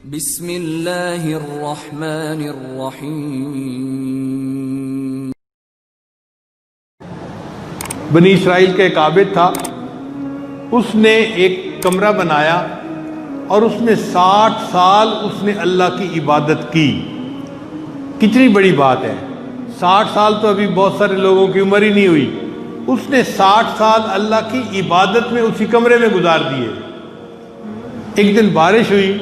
بسم اللہ الرحمن الرحیم۔ بنی اسرائیل کا ایک عابد تھا، اس نے ایک کمرہ بنایا اور اس میں 60 سال اس نے اللہ کی عبادت کی۔ کتنی بڑی بات ہے، 60 سال تو ابھی بہت سارے لوگوں کی عمر ہی نہیں ہوئی، اس نے 60 سال اللہ کی عبادت میں اسی کمرے میں گزار دیے۔ ایک دن بارش ہوئی،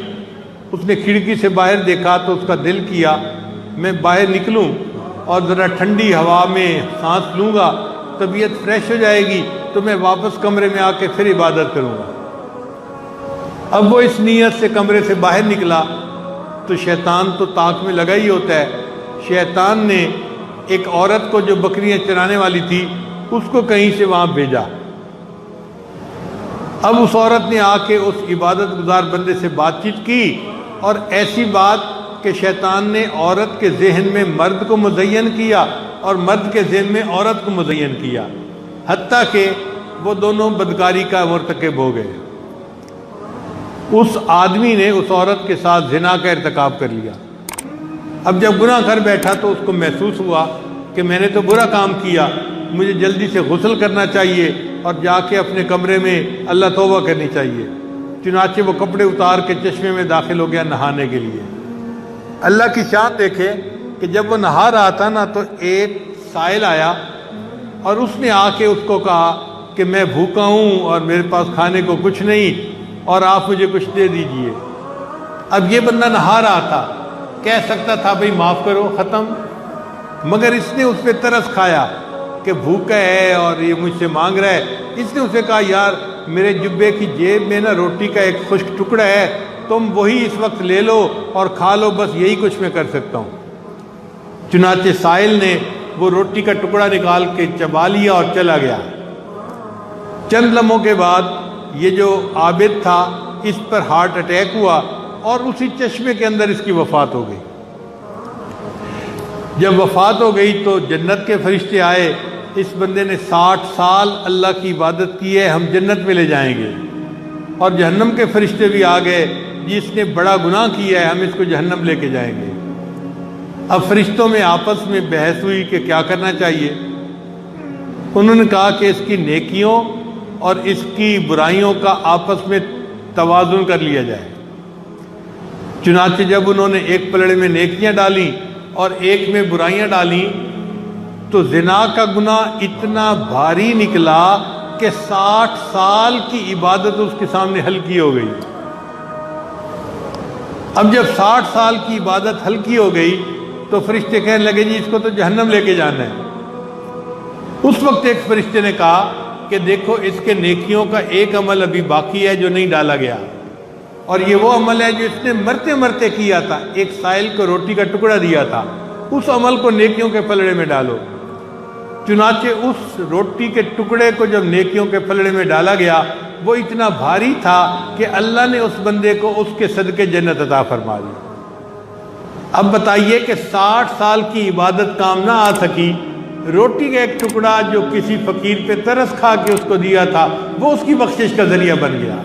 اس نے کھڑکی سے باہر دیکھا تو اس کا دل کیا میں باہر نکلوں اور ذرا ٹھنڈی ہوا میں سانس لوں گا، طبیعت فریش ہو جائے گی تو میں واپس کمرے میں آ کے پھر عبادت کروں گا۔ اب وہ اس نیت سے کمرے سے باہر نکلا تو شیطان تو طاق میں لگا ہی ہوتا ہے۔ شیطان نے ایک عورت کو جو بکریاں چرانے والی تھی اس کو کہیں سے وہاں بھیجا۔ اب اس عورت نے آ کے اس عبادت گزار بندے سے بات چیت کی، اور ایسی بات کہ شیطان نے عورت کے ذہن میں مرد کو مزین کیا اور مرد کے ذہن میں عورت کو مزین کیا، حتیٰ کہ وہ دونوں بدکاری کا مرتکب ہو گئے۔ اس آدمی نے اس عورت کے ساتھ زنا کا ارتکاب کر لیا۔ اب جب گناہ کر بیٹھا تو اس کو محسوس ہوا کہ میں نے تو برا کام کیا، مجھے جلدی سے غسل کرنا چاہیے اور جا کے اپنے کمرے میں اللہ توبہ کرنی چاہیے۔ چنانچہ وہ کپڑے اتار کے چشمے میں داخل ہو گیا نہانے کے لیے۔ اللہ کی شان دیکھے کہ جب وہ نہا رہا تھا نا تو ایک سائل آیا اور اس نے آ کے اس کو کہا کہ میں بھوکا ہوں اور میرے پاس کھانے کو کچھ نہیں اور آپ مجھے کچھ دے دیجئے۔ اب یہ بندہ نہا رہا تھا، کہہ سکتا تھا بھئی معاف کرو، ختم، مگر اس نے اس پہ ترس کھایا کہ بھوکا ہے اور یہ مجھ سے مانگ رہا ہے۔ اس نے اسے کہا یار میرے جبے کی جیب میں نا روٹی کا ایک خشک ٹکڑا ہے، تم وہی اس وقت لے لو اور کھا لو، بس یہی کچھ میں کر سکتا ہوں۔ چنانچہ سائل نے وہ روٹی کا ٹکڑا نکال کے چبا لیا اور چلا گیا۔ چند لمحوں کے بعد یہ جو عابد تھا اس پر ہارٹ اٹیک ہوا اور اسی چشمے کے اندر اس کی وفات ہو گئی۔ جب وفات ہو گئی تو جنت کے فرشتے آئے، اس بندے نے 60 سال اللہ کی عبادت کی ہے، ہم جنت میں لے جائیں گے۔ اور جہنم کے فرشتے بھی آ گئے، جس نے بڑا گناہ کیا ہے ہم اس کو جہنم لے کے جائیں گے۔ اب فرشتوں میں آپس میں بحث ہوئی کہ کیا کرنا چاہیے۔ انہوں نے کہا کہ اس کی نیکیوں اور اس کی برائیوں کا آپس میں توازن کر لیا جائے۔ چنانچہ جب انہوں نے ایک پلڑے میں نیکیاں ڈالیں اور ایک میں برائیاں ڈالیں تو زنا کا گناہ اتنا بھاری نکلا کہ 60 سال کی عبادت اس کے سامنے ہلکی ہو گئی۔ اب جب 60 سال کی عبادت ہلکی ہو گئی تو فرشتے کہنے لگے جی اس کو تو جہنم لے کے جانا ہے۔ اس وقت ایک فرشتے نے کہا کہ دیکھو اس کے نیکیوں کا ایک عمل ابھی باقی ہے جو نہیں ڈالا گیا، اور یہ وہ عمل ہے جو اس نے مرتے مرتے کیا تھا، ایک سائل کو روٹی کا ٹکڑا دیا تھا، اس عمل کو نیکیوں کے پلڑے میں ڈالو۔ چنانچہ اس روٹی کے ٹکڑے کو جب نیکیوں کے پلڑے میں ڈالا گیا وہ اتنا بھاری تھا کہ اللہ نے اس بندے کو اس کے صدقے جنت عطا فرما دی۔ اب بتائیے کہ 60 سال کی عبادت کام نہ آ سکی، روٹی کا ایک ٹکڑا جو کسی فقیر پہ ترس کھا کے اس کو دیا تھا وہ اس کی بخشش کا ذریعہ بن گیا۔